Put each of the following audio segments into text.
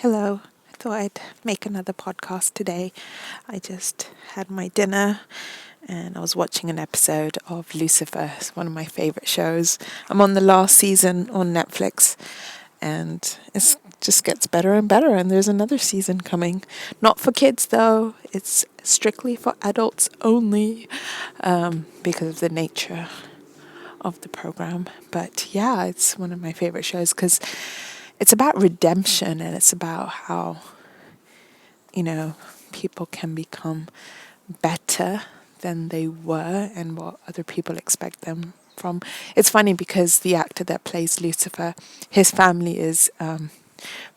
Hello. I thought I'd make another podcast today. I just had my dinner and I was watching an episode of Lucifer. It's one of my favorite shows. I'm on the last season on Netflix and it just gets better and better, and there's another season coming. Not for kids though. It's strictly for adults only because of the nature of the program. But yeah, it's one of my favorite shows because it's about redemption, and it's about how, people can become better than they were and what other people expect them from. It's funny because the actor that plays Lucifer, his family is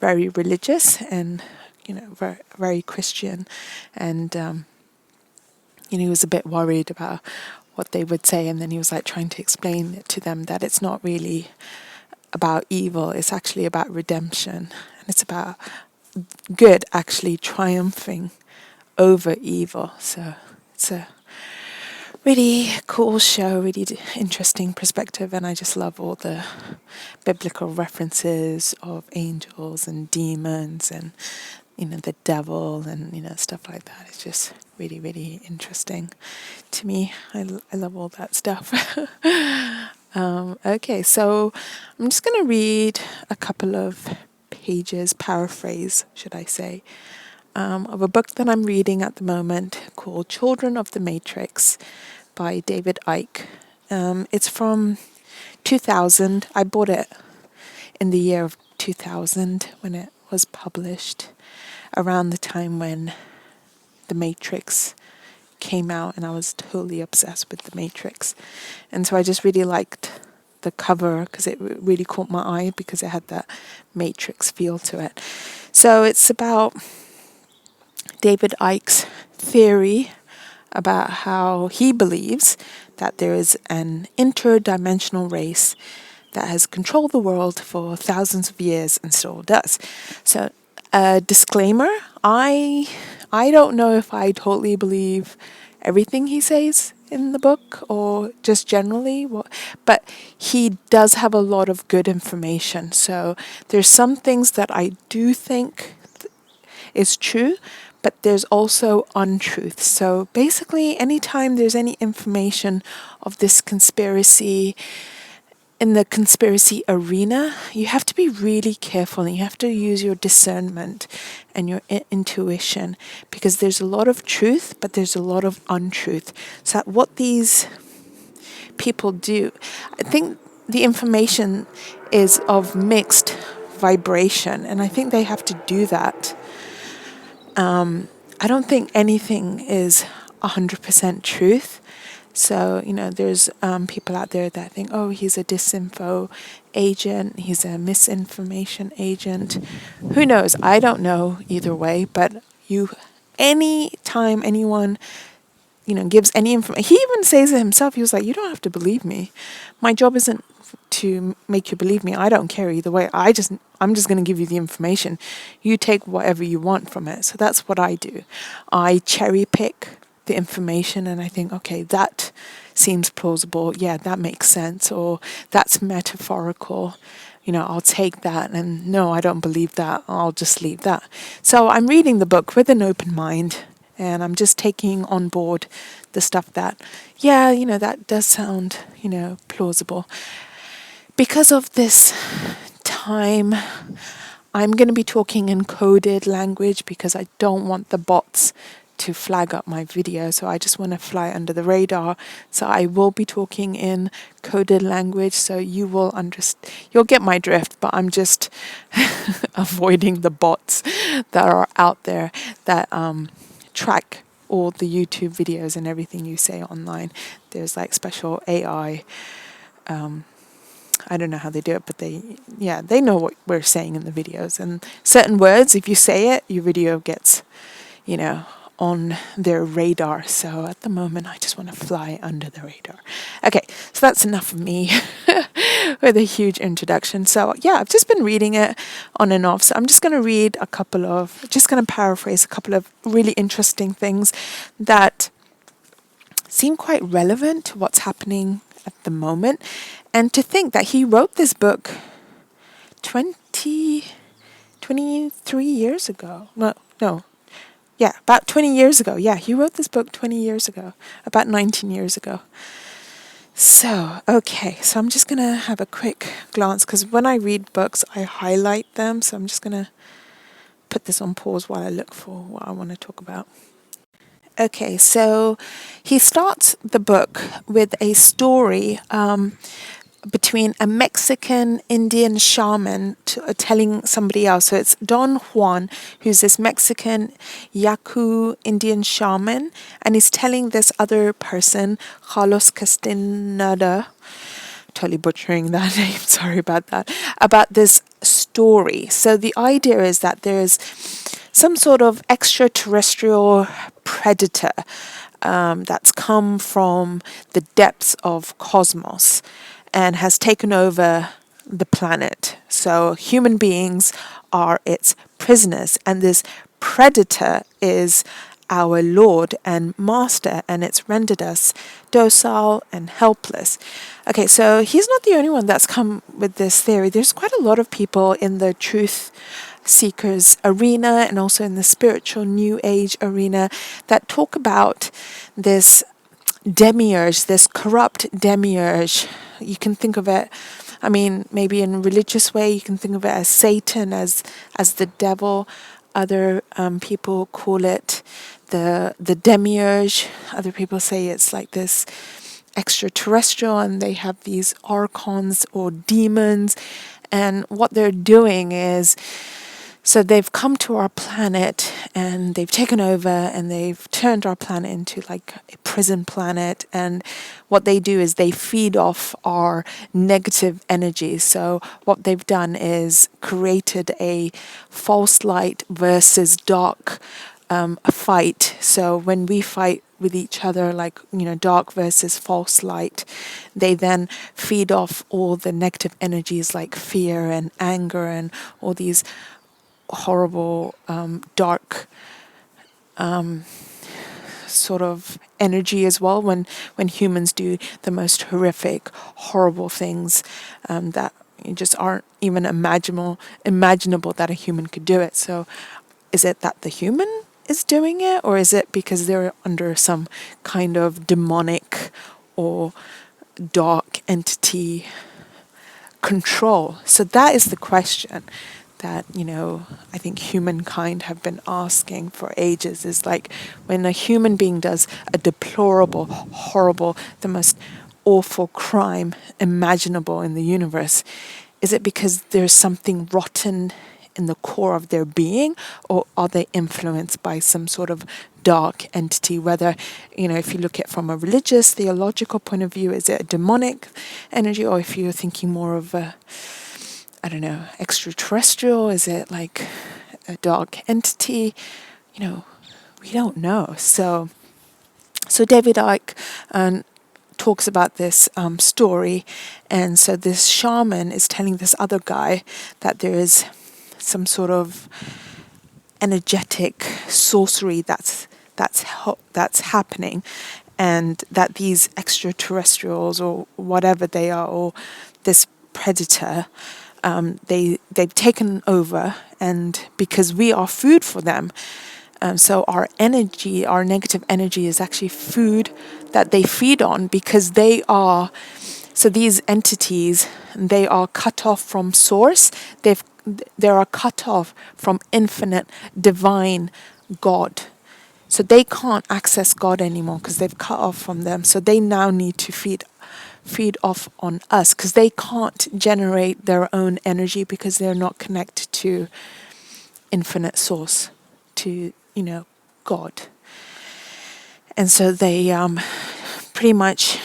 very religious and, very, very Christian. And, he was a bit worried about what they would say. And then he was like trying to explain it to them that it's not really about evil, it's actually about redemption, and it's about good actually triumphing over evil. So it's a really cool show, really interesting perspective, and I just love all the biblical references of angels and demons and the devil and stuff like that. It's just really, really interesting to me. I love all that stuff. Okay, so I'm just going to read a couple of pages, paraphrase, should I say, of a book that I'm reading at the moment called Children of the Matrix by David Icke. It's from 2000. I bought it in the year of 2000 when it was published, around the time when The Matrix came out, and I was totally obsessed with The Matrix. And so I just really liked the cover because it really caught my eye because it had that Matrix feel to it. So it's about David Icke's theory about how he believes that there is an interdimensional race that has controlled the world for thousands of years and still does. So, disclaimer, I don't know if I totally believe everything he says in the book or just generally, but he does have a lot of good information. So there's some things that I do think is true, but there's also untruth. So basically, anytime there's any information of this conspiracy, in the conspiracy arena, you have to be really careful and you have to use your discernment and your intuition, because there's a lot of truth, but there's a lot of untruth. So what these people do, I think the information is of mixed vibration, and I think they have to do that. I don't think anything is 100% truth. So, there's people out there that think, oh, he's a disinfo agent, he's a misinformation agent. Who knows? I don't know either way, but any time anyone, gives any information, he even says it himself, he was like, you don't have to believe me. My job isn't to make you believe me. I don't care either way. I'm just going to give you the information. You take whatever you want from it. So that's what I do. I cherry pick the information and I think, okay, that seems plausible. Yeah, that makes sense. Or that's metaphorical. I'll take that. And no, I don't believe that. I'll just leave that. So I'm reading the book with an open mind, and I'm just taking on board the stuff that, that does sound, plausible. Because of this time, I'm going to be talking in coded language because I don't want the bots to flag up my video. So I just want to fly under the radar. So I will be talking in coded language. So you will you'll get my drift, but I'm just avoiding the bots that are out there that track all the YouTube videos and everything you say online. There's like special AI. I don't know how they do it, but they know what we're saying in the videos. And certain words, if you say it, your video gets, on their radar. So at the moment, I just want to fly under the radar. Okay, so that's enough of me with a huge introduction. So yeah, I've just been reading it on and off. So I'm just going to paraphrase a couple of really interesting things that seem quite relevant to what's happening at the moment. And to think that he wrote this book 20 23 years ago. No. Yeah, about 20 years ago. Yeah, he wrote this book 20 years ago, about 19 years ago. So, okay, so I'm just going to have a quick glance because when I read books, I highlight them. So I'm just going to put this on pause while I look for what I want to talk about. Okay, so he starts the book with a story between a Mexican Indian shaman telling somebody else. So it's Don Juan, who's this Mexican Yaku Indian shaman, and he's telling this other person, Carlos Castaneda, totally butchering that name, sorry about that, about this story. So the idea is that there's some sort of extraterrestrial predator that's come from the depths of cosmos and has taken over the planet. So human beings are its prisoners, and this predator is our Lord and Master, and it's rendered us docile and helpless. Okay, so he's not the only one that's come with this theory. There's quite a lot of people in the truth seekers arena and also in the spiritual new age arena that talk about this demiurge, this corrupt demiurge. You can think of it, I mean, maybe in a religious way, you can think of it as Satan, as the devil. Other people call it the demiurge. Other people say it's like this extraterrestrial, and they have these archons or demons. And what they're doing is, so they've come to our planet and they've taken over and they've turned our planet into like a prison planet. And what they do is they feed off our negative energy. So what they've done is created a false light versus dark fight. So when we fight with each other, like, dark versus false light, they then feed off all the negative energies like fear and anger and all these horrible, dark sort of energy as well when humans do the most horrific, horrible things that just aren't even imaginable that a human could do it. So is it that the human is doing it, or is it because they're under some kind of demonic or dark entity control? So that is the question that, I think humankind have been asking for ages, is like, when a human being does a deplorable, horrible, the most awful crime imaginable in the universe, is it because there's something rotten in the core of their being, or are they influenced by some sort of dark entity? Whether, if you look at it from a religious, theological point of view, is it a demonic energy, or if you're thinking more of a, I don't know, extraterrestrial, is it like a dark entity? We don't know. So David Icke talks about this story, and so this shaman is telling this other guy that there is some sort of energetic sorcery that's happening, and that these extraterrestrials or whatever they are, or this predator, they've taken over, and because we are food for them, so our energy, our negative energy, is actually food that they feed on, because they are, so these entities, they are cut off from source. They are cut off from infinite divine God. So they can't access God anymore because they've cut off from them. So they now need to feed off on us, because they can't generate their own energy because they're not connected to infinite source, to, God. And so they pretty much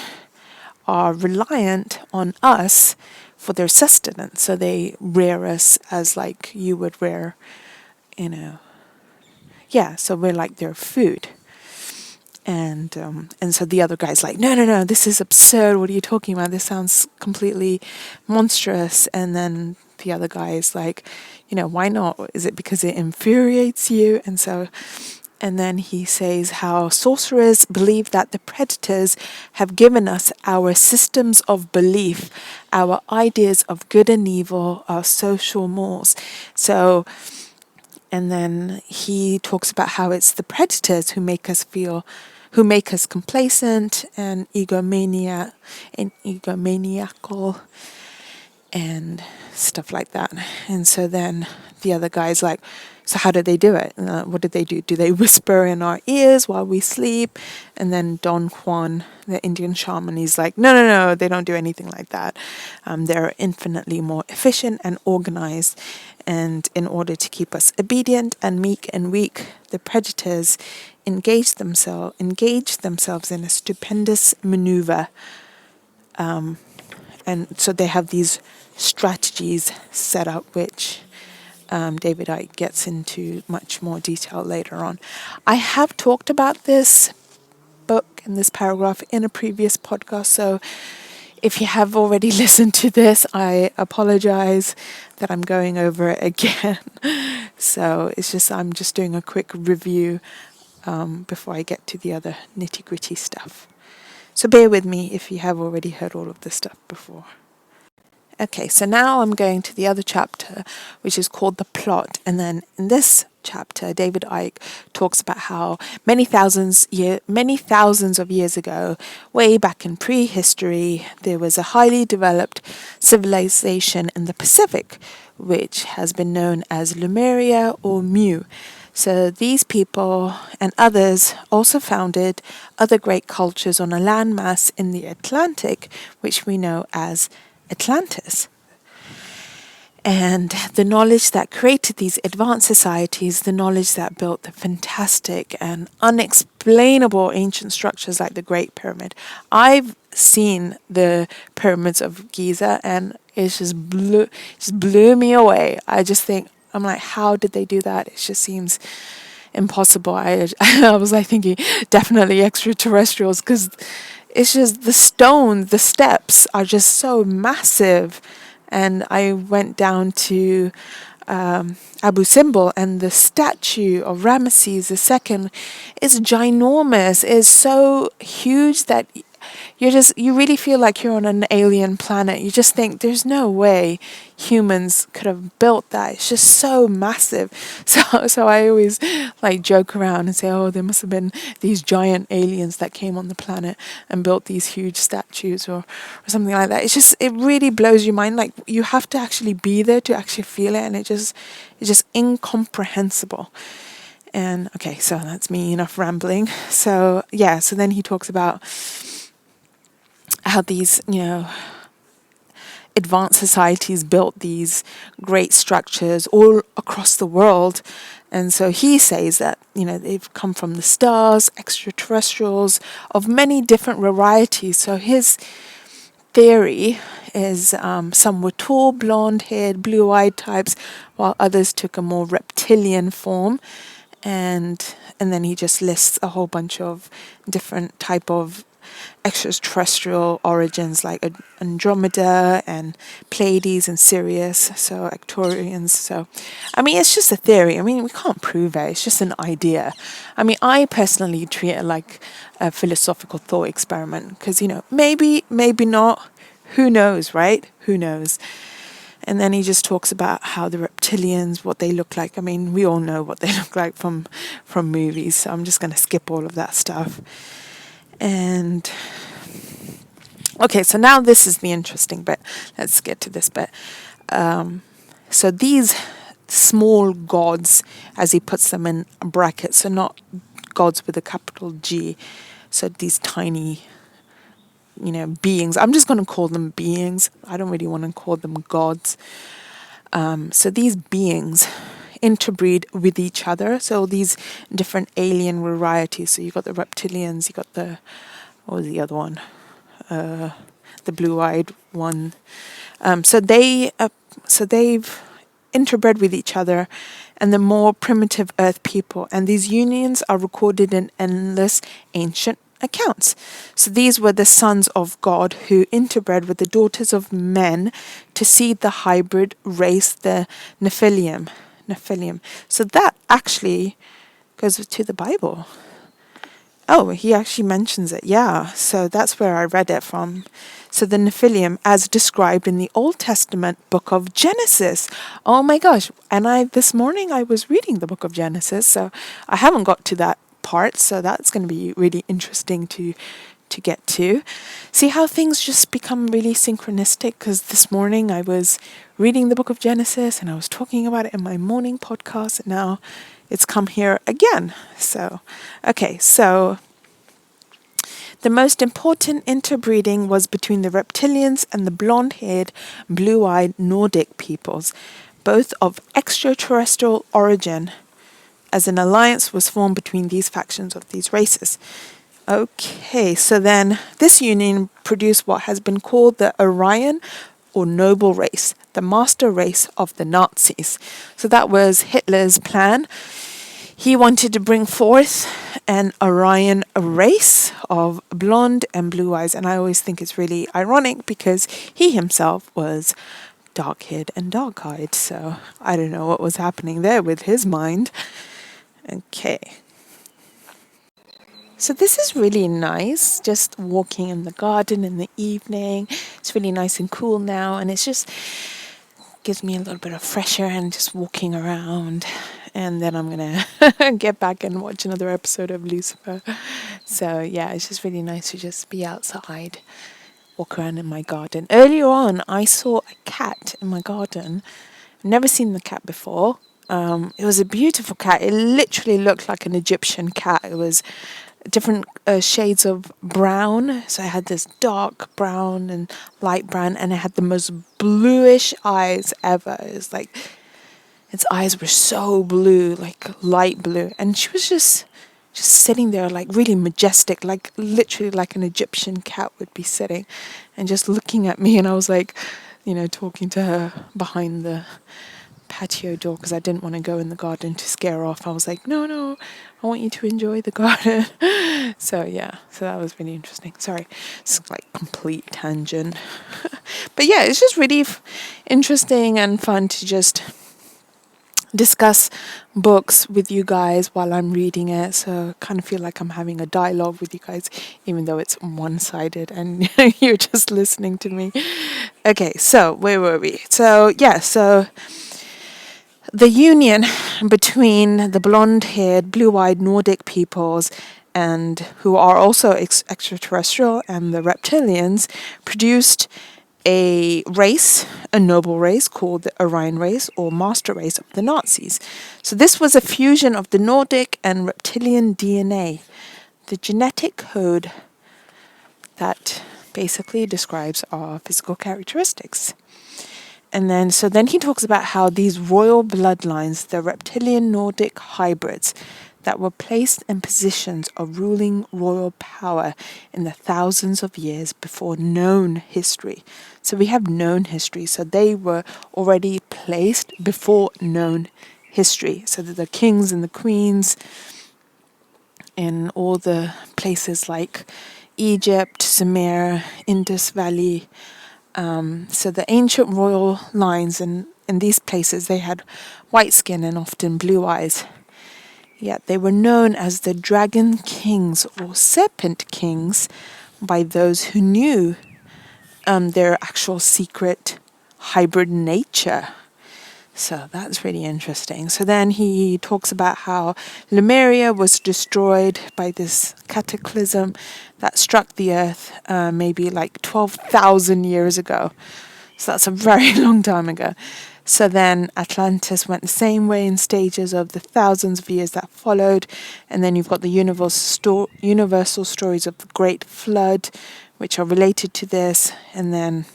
are reliant on us for their sustenance. So they rear us as like you would rear, so we're like their food. And so the other guy's like, no, this is absurd. What are you talking about? This sounds completely monstrous. And then the other guy is like, why not? Is it because it infuriates you? And so And then he says how sorcerers believe that the predators have given us our systems of belief, our ideas of good and evil, our social mores. So, and then he talks about how it's the predators who make us complacent and egomaniacal and stuff like that. And so then the other guy's like, so how did they do it? What did they do? Do they whisper in our ears while we sleep? And then Don Juan, the Indian shaman, he's like, no, they don't do anything like that. They're infinitely more efficient and organized. And in order to keep us obedient and meek and weak, the predators engage themselves in a stupendous maneuver. And so they have these strategies set up, which David Icke gets into much more detail later on. I have talked about this book and this paragraph in a previous podcast, so if you have already listened to this, I apologize that I'm going over it again. So I'm just doing a quick review before I get to the other nitty-gritty stuff. So bear with me if you have already heard all of this stuff before. Okay, so now I'm going to the other chapter, which is called The Plot. And then in this chapter, David Icke talks about how many thousands of years ago, way back in prehistory, there was a highly developed civilization in the Pacific, which has been known as Lemuria or Mu. So these people and others also founded other great cultures on a landmass in the Atlantic, which we know as Atlantis. And the knowledge that created these advanced societies, the knowledge that built the fantastic and unexplainable ancient structures like the Great Pyramid. I've seen the pyramids of Giza and it just blew me away. I'm like, how did they do that? It just seems impossible. I was like thinking, definitely extraterrestrials, because it's just the steps are just so massive. And I went down to Abu Simbel, and the statue of Ramesses II is ginormous. It's so huge that you really feel like you're on an alien planet. You just think there's no way humans could have built that. It's just so massive. So I always like joke around and say, oh, there must have been these giant aliens that came on the planet and built these huge statues or something like that. It really blows your mind. Like you have to actually be there to actually feel it, and it's just incomprehensible. And okay, so that's me enough rambling. So yeah, so then he talks about how these, advanced societies built these great structures all across the world. And so he says that, they've come from the stars, extraterrestrials of many different varieties. So his theory is some were tall, blonde-haired, blue-eyed types, while others took a more reptilian form. And then he just lists a whole bunch of different type of extraterrestrial origins like Andromeda and Pleiades and Sirius, so Arcturians. So, it's just a theory. We can't prove it. It's just an idea. I personally treat it like a philosophical thought experiment because, maybe not. Who knows, right? Who knows? And then he just talks about how the reptilians, what they look like. We all know what they look like from movies, so I'm just going to skip all of that stuff. And okay, so now this is the interesting bit. Let's get to this bit. So these small gods, as he puts them in brackets, so not gods with a capital G, so these tiny, beings. I'm just going to call them beings. I don't really want to call them gods. So these beings interbreed with each other. So these different alien varieties. So you got the reptilians, you got what was the other one? The blue-eyed one. So they've interbred with each other and the more primitive earth people. And these unions are recorded in endless ancient accounts. So these were the sons of God who interbred with the daughters of men to seed the hybrid race, the Nephilim. So that actually goes to the Bible. Oh, he actually mentions it. Yeah. So that's where I read it from. So the Nephilim, as described in the Old Testament book of Genesis. Oh my gosh. And this morning I was reading the book of Genesis. So I haven't got to that part. So that's going to be really interesting to get to. See how things just become really synchronistic, because this morning I was reading the book of Genesis and I was talking about it in my morning podcast, and now it's come here again. So, okay, so the most important interbreeding was between the reptilians and the blonde-haired, blue-eyed Nordic peoples, both of extraterrestrial origin, as an alliance was formed between these factions of these races. Okay, so then this union produced what has been called the Aryan or noble race, the master race of the Nazis. So that was Hitler's plan. He wanted to bring forth an Aryan race of blonde and blue eyes. And I always think it's really ironic because he himself was dark-haired and dark-eyed. So I don't know what was happening there with his mind. Okay. So this is really nice, just walking in the garden in the evening. It's really nice and cool now, and it's just gives me a little bit of fresh air and just walking around. And then I'm going to get back and watch another episode of Lucifer. So yeah, it's just really nice to just be outside, walk around in my garden. Earlier on, I saw a cat in my garden. I've never seen the cat before. It was a beautiful cat. It literally looked like an Egyptian cat. It was different shades of brown. So I had this dark brown and light brown, and it had the most bluish eyes ever. It was like its eyes were so blue, like light blue, and she was just sitting there, like really majestic, like literally like an Egyptian cat would be sitting, and just looking at me. And I was like, talking to her behind the patio door because I didn't want to go in the garden to scare her off. I was like, no, I want you to enjoy the garden. So that was really interesting. Sorry, it's like complete tangent. But yeah, it's just really interesting and fun to just discuss books with you guys while I'm reading it. So I kind of feel like I'm having a dialogue with you guys, even though it's one-sided and you're just listening to me. Okay, so where were we? So the union between the blonde-haired, blue-eyed Nordic peoples, and who are also extraterrestrial, and the reptilians, produced a race, a noble race called the Aryan race or master race of the Nazis. So this was a fusion of the Nordic and reptilian DNA, the genetic code that basically describes our physical characteristics. And then he talks about how these royal bloodlines, the reptilian Nordic hybrids that were placed in positions of ruling royal power in the thousands of years before known history. So we have known history. So they were already placed before known history. So that the kings and the queens in all the places like Egypt, Sumer, Indus Valley. So the ancient royal lines in these places, they had white skin and often blue eyes. Yet they were known as the dragon kings or serpent kings by those who knew their actual secret hybrid nature. So that's really interesting. So then he talks about how Lemuria was destroyed by this cataclysm that struck the earth maybe like 12,000 years ago. So that's a very long time ago. So then Atlantis went the same way in stages of the thousands of years that followed. And then you've got the universal stories of the Great Flood, which are related to this. And then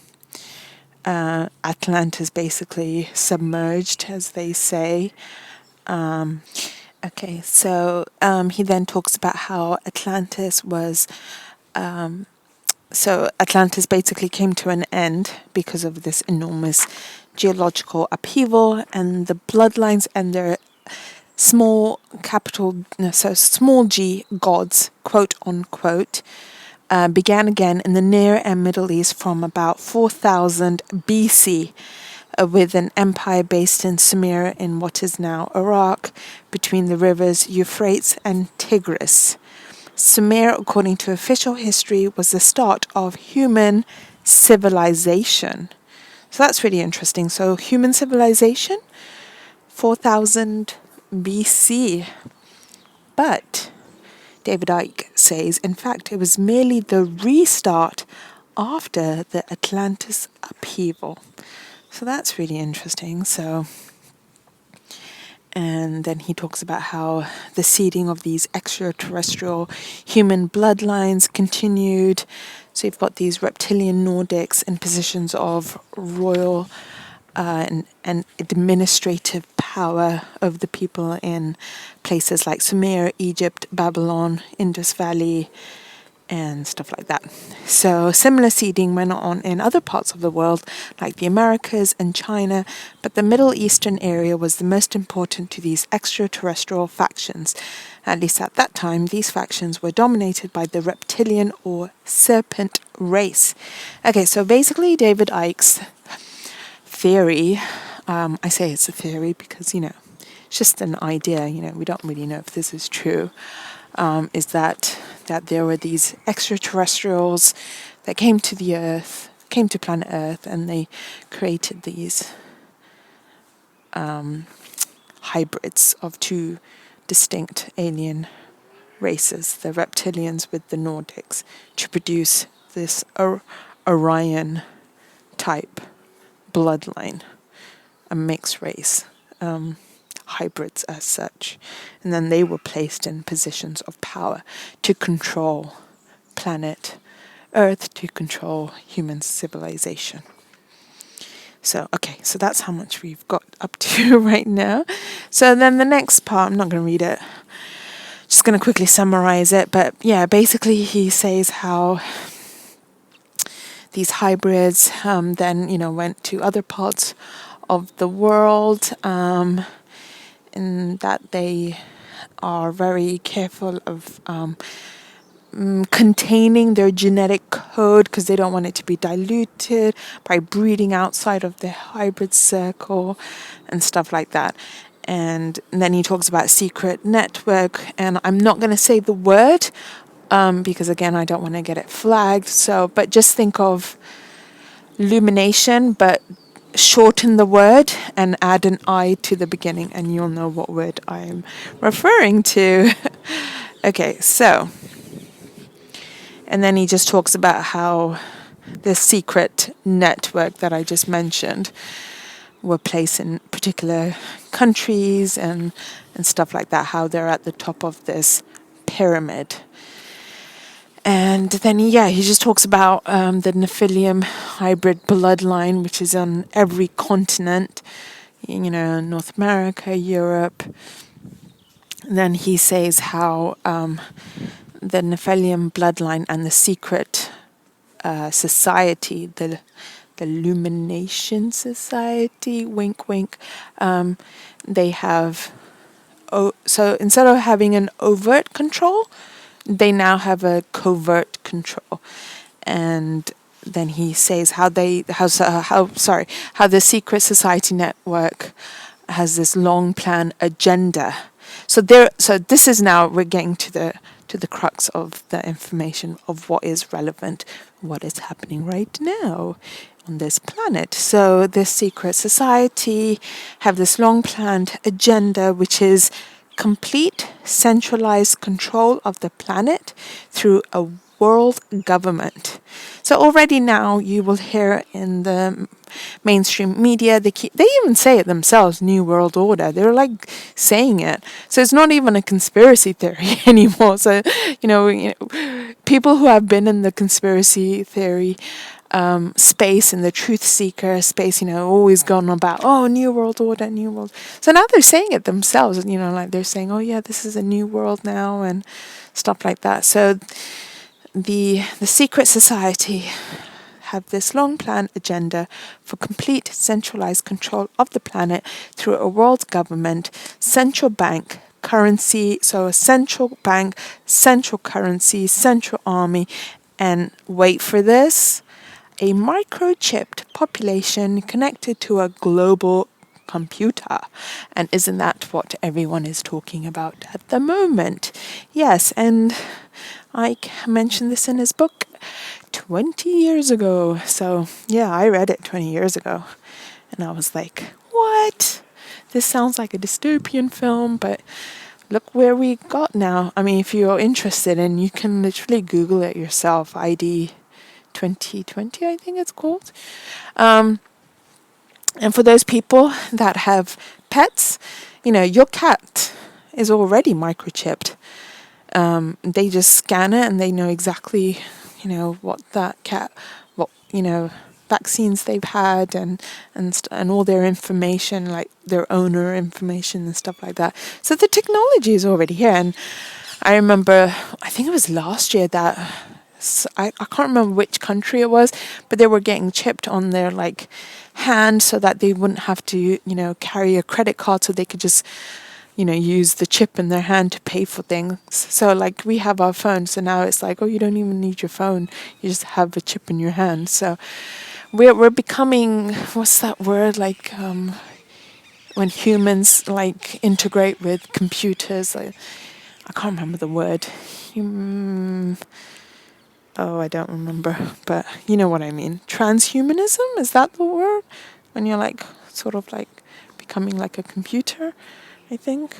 Atlantis basically submerged, as they say. Okay, so he then talks about how Atlantis was... So Atlantis basically came to an end because of this enormous geological upheaval, and the bloodlines and their small g gods, quote unquote, began again in the Near and Middle East from about 4000 BC with an empire based in Sumer in what is now Iraq, between the rivers Euphrates and Tigris. Sumer, according to official history, was the start of human civilization. So that's really interesting. So human civilization, 4000 BC. But David Icke says, in fact, it was merely the restart after the Atlantis upheaval. So that's really interesting. And then he talks about how the seeding of these extraterrestrial human bloodlines continued. So you've got these reptilian Nordics in positions of royal and administrative power over the people in places like Sumer, Egypt, Babylon, Indus Valley, and stuff like that. So similar seeding went on in other parts of the world, like the Americas and China, but the Middle Eastern area was the most important to these extraterrestrial factions. At least at that time, these factions were dominated by the reptilian or serpent race. Okay, so basically David Icke's theory, I say it's a theory because, it's just an idea, we don't really know if this is true, is that there were these extraterrestrials that came to planet Earth, and they created these hybrids of two distinct alien races, the reptilians with the Nordics, to produce this Orion type bloodline, a mixed race. Hybrids as such, and then they were placed in positions of power to control planet Earth, to control human civilization. So that's how much we've got up to right now. So then the next part, I'm not going to read it, just going to quickly summarize it, but yeah, basically he says how these hybrids then went to other parts of the world, in that they are very careful of containing their genetic code because they don't want it to be diluted by breeding outside of the hybrid circle and stuff like that. And then he talks about secret network, and I'm not going to say the word because again I don't want to get it flagged. But just think of lumination, but shorten the word and add an I to the beginning, and you'll know what word I'm referring to. Okay, so, and then he just talks about how the secret network that I just mentioned were placed in particular countries and stuff like that, how they're at the top of this pyramid. And then, he just talks about the Nephilim hybrid bloodline, which is on every continent, North America, Europe. And then he says how the Nephilim bloodline and the secret society, the Illumination Society, wink, wink, they have... so instead of having an overt control, they now have a covert control. And then he says how the secret society network has this long plan agenda. So this is now, we're getting to the crux of the information of what is relevant, what is happening right now on this planet. So this secret society have this long planned agenda, which is complete centralized control of the planet through a world government. So already now you will hear in the mainstream media, they even say it themselves, New World Order. They're like saying it. So it's not even a conspiracy theory anymore. So, people who have been in the conspiracy theory space, in the truth seeker space, always gone about, New World Order, New World. So now they're saying it themselves, like they're saying, this is a new world now and stuff like that. So the secret society have this long plan agenda for complete centralized control of the planet through a world government, central bank, currency, so a central bank, central currency, central army, and wait for this, a microchipped population connected to a global computer. And isn't that what everyone is talking about at the moment? Yes, and Ike mentioned this in his book 20 years ago. So, yeah, I read it 20 years ago. And I was like, what? This sounds like a dystopian film, but look where we got now. I mean, if you're interested, and you can literally Google it yourself, ID 2020, I think it's called. And for those people that have pets, your cat is already microchipped. They just scan it and they know exactly, what that cat, vaccines they've had and all their information, like their owner information and stuff like that. So the technology is already here. And I remember, I think it was last year that I can't remember which country it was, but they were getting chipped on their hand so that they wouldn't have to, carry a credit card, so they could just use the chip in their hand to pay for things. So we have our phone, so now it's like, oh, you don't even need your phone, you just have a chip in your hand. So we're becoming, what's that word, when humans integrate with computers, I can't remember the word. I don't remember, but you know what I mean. Transhumanism, is that the word? When you're sort of becoming like a computer, I think.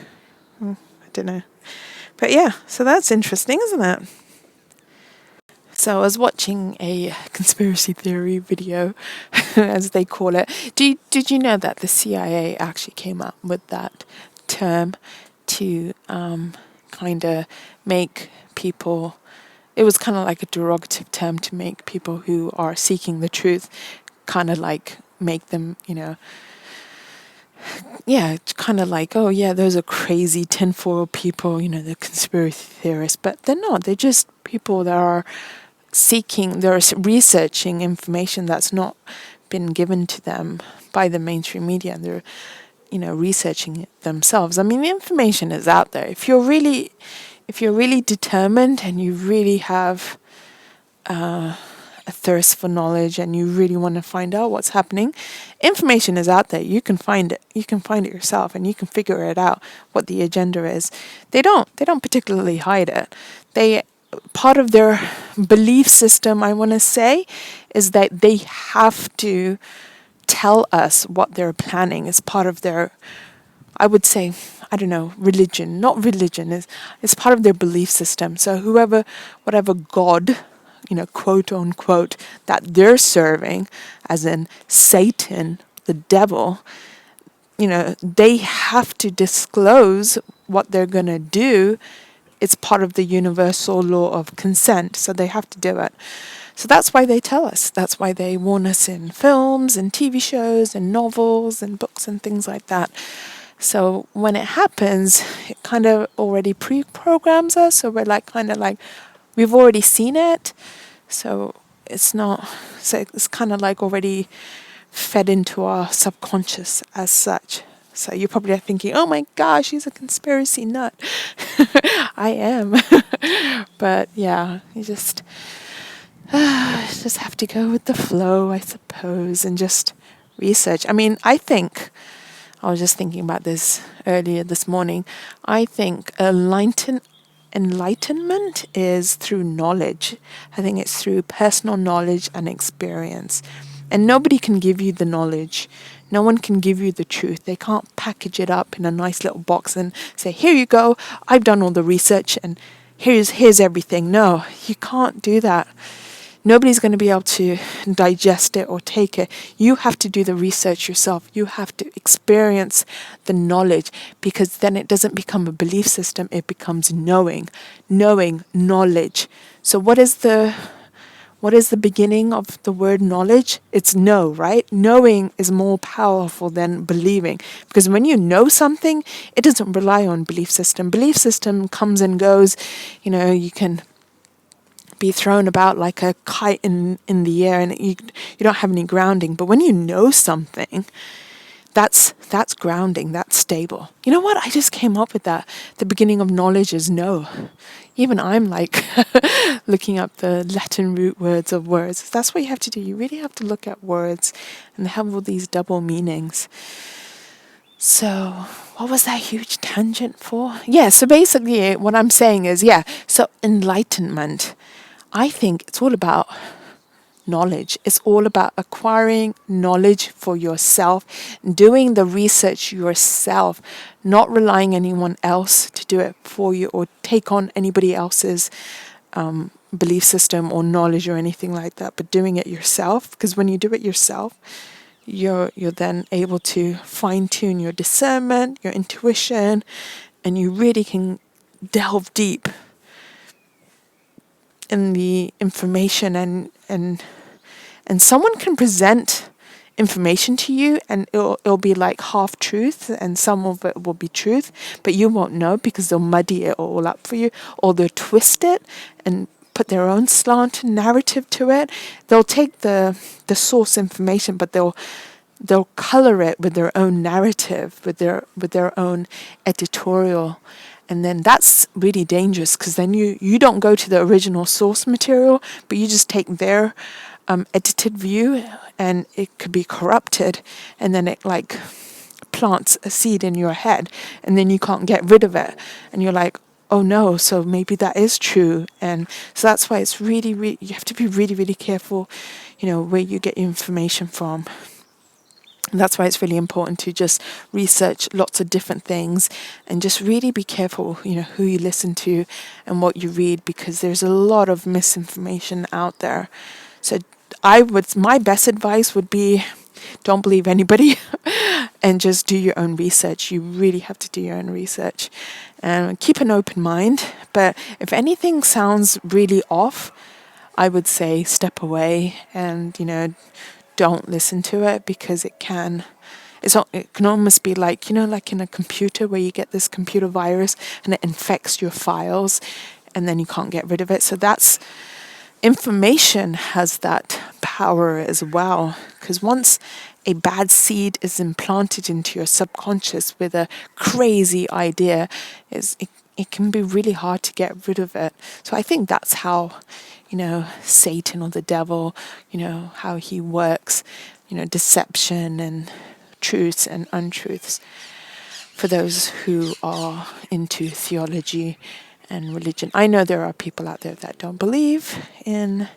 I don't know. But yeah, so that's interesting, isn't it? So I was watching a conspiracy theory video, as they call it. Did you know that the CIA actually came up with that term to kind of make people... It was kind of like a derogative term to make people who are seeking the truth kind of make them, kind of oh yeah, those are crazy tinfoil people, the conspiracy theorists. But they're not. They're just people that are they're researching information that's not been given to them by the mainstream media, and they're, researching it themselves. I mean, the information is out there. If you're really determined and you really have a thirst for knowledge and you really want to find out what's happening, information is out there. You can find it. You can find it yourself, and you can figure it out what the agenda is. They don't particularly hide it. Part of their belief system, I want to say, is that they have to tell us what they're planning as part of their, I would say, I don't know, religion. Not religion, is part of their belief system. So whatever God, quote unquote, that they're serving, as in Satan, the devil, they have to disclose what they're going to do. It's part of the universal law of consent, so they have to do it. So that's why they tell us. That's why they warn us in films and TV shows and novels and books and things like that. So when it happens, it kind of already pre-programs us. So we're we've already seen it. So it's kind of already fed into our subconscious as such. So you're probably thinking, oh my gosh, she's a conspiracy nut. I am. But yeah, you just have to go with the flow, I suppose, and just research. I mean, I was just thinking about this earlier this morning. I think enlightenment is through knowledge. I think it's through personal knowledge and experience. And nobody can give you the knowledge. No one can give you the truth. They can't package it up in a nice little box and say, here you go, I've done all the research and here's everything. No, you can't do that. Nobody's going to be able to digest it or take it. You have to do the research yourself. You have to experience the knowledge, because then it doesn't become a belief system. It becomes knowing, knowledge. So what is the beginning of the word knowledge? It's know, right? Knowing is more powerful than believing, because when you know something, it doesn't rely on belief system. Belief system comes and goes. You can be thrown about like a kite in the air, and you don't have any grounding. But when you know something, that's grounding, that's stable. You know what? I just came up with that. The beginning of knowledge is know. Even I'm looking up the Latin root words of words. That's what you have to do. You really have to look at words, and they have all these double meanings. So, what was that huge tangent for? Yeah, so basically, what I'm saying is, so enlightenment, I think it's all about knowledge. It's all about acquiring knowledge for yourself, doing the research yourself, not relying anyone else to do it for you or take on anybody else's belief system or knowledge or anything like that, but doing it yourself. Because when you do it yourself, you're then able to fine tune your discernment, your intuition, and you really can delve deep in the information and someone can present information to you and it'll be like half truth and some of it will be truth, but you won't know because they'll muddy it all up for you or they'll twist it and put their own slant narrative to it. They'll take the source information, but they'll color it with their own narrative, with their own editorial. And then that's really dangerous because then you don't go to the original source material, but you just take their edited view and it could be corrupted. And then it like plants a seed in your head and then you can't get rid of it. And you're like, oh no, so maybe that is true. And so that's why it's really, you have to be really, really careful, where you get your information from. And that's why it's really important to just research lots of different things and just really be careful, who you listen to and what you read, because there's a lot of misinformation out there. So my best advice would be don't believe anybody and just do your own research. You really have to do your own research and keep an open mind. But if anything sounds really off, I would say step away and, don't listen to it because it can almost be like, like in a computer where you get this computer virus and it infects your files and then you can't get rid of it. So information has that power as well, because once a bad seed is implanted into your subconscious with a crazy idea, it can be really hard to get rid of it. So I think that's how Satan or the devil, how he works, deception and truths and untruths. For those who are into theology and religion, I know there are people out there that don't believe in,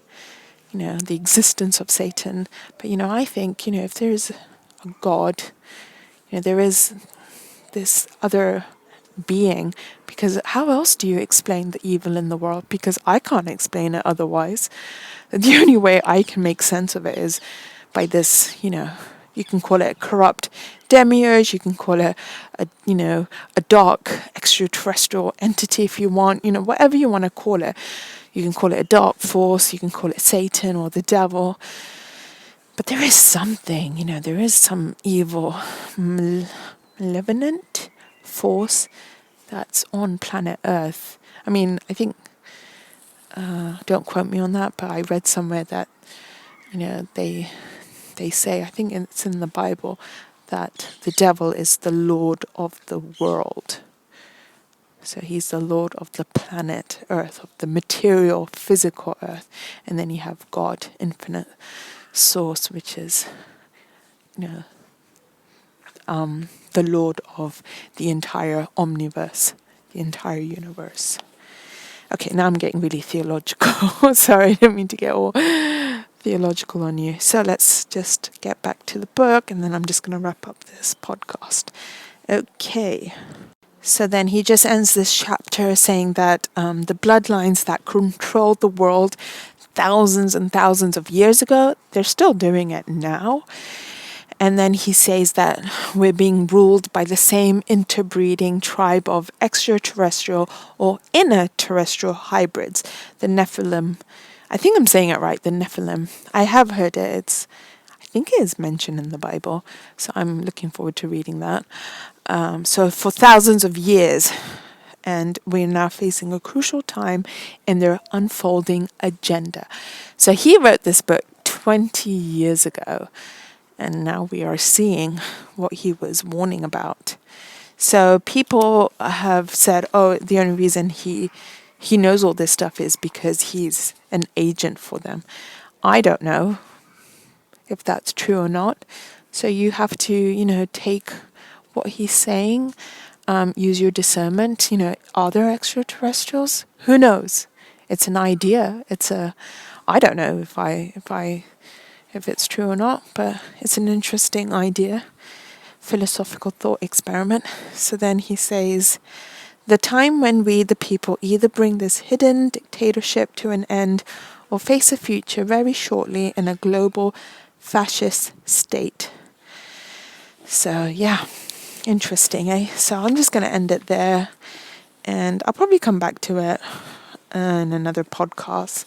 the existence of Satan. But, I think, if there's a God, there is this other being, because how else do you explain the evil in the world? Because I can't explain it otherwise. The only way I can make sense of it is by this, you can call it a corrupt demiurge, you can call it a dark extraterrestrial entity if you want, whatever you want to call it. You can call it a dark force, you can call it Satan or the devil. But there is something, there is some evil, malevolent force that's on planet Earth. I mean, I think, don't quote me on that, but I read somewhere that, they say, I think it's in the Bible, that the devil is the Lord of the world. So he's the Lord of the planet Earth, of the material, physical Earth. And then you have God, infinite source, which is, the Lord of the entire omniverse, the entire universe. Okay, now I'm getting really theological. Sorry, I didn't mean to get all theological on you. So let's just get back to the book and then I'm just going to wrap up this podcast. Okay. So then he just ends this chapter saying that the bloodlines that controlled the world thousands and thousands of years ago, they're still doing it now. And then he says that we're being ruled by the same interbreeding tribe of extraterrestrial or inner terrestrial hybrids, the Nephilim. I think I'm saying it right, the Nephilim. I have heard it. I think it is mentioned in the Bible, so I'm looking forward to reading that. So for thousands of years, and we're now facing a crucial time in their unfolding agenda. So he wrote this book 20 years ago, and now we are seeing what he was warning about. So people have said, oh, the only reason he knows all this stuff is because he's an agent for them. I don't know if that's true or not. So you have to, take what he's saying. Use your discernment. Are there extraterrestrials? Who knows? It's an idea. I don't know if it's true or not, but it's an interesting idea. Philosophical thought experiment. So then he says, the time when we, the people, either bring this hidden dictatorship to an end or face a future very shortly in a global fascist state. So, yeah, interesting, eh? So I'm just going to end it there, and I'll probably come back to it in another podcast,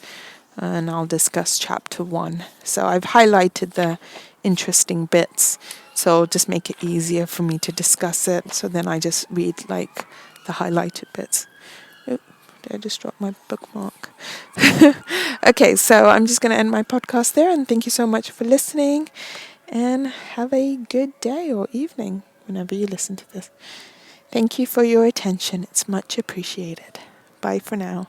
and I'll discuss chapter 1. So I've highlighted the interesting bits, so just make it easier for me to discuss it. So then I just read like the highlighted bits. Oop, did I just drop my bookmark? Okay, so I'm just going to end my podcast there, and thank you so much for listening, and have a good day or evening whenever you listen to this. Thank you for your attention. It's much appreciated. Bye for now.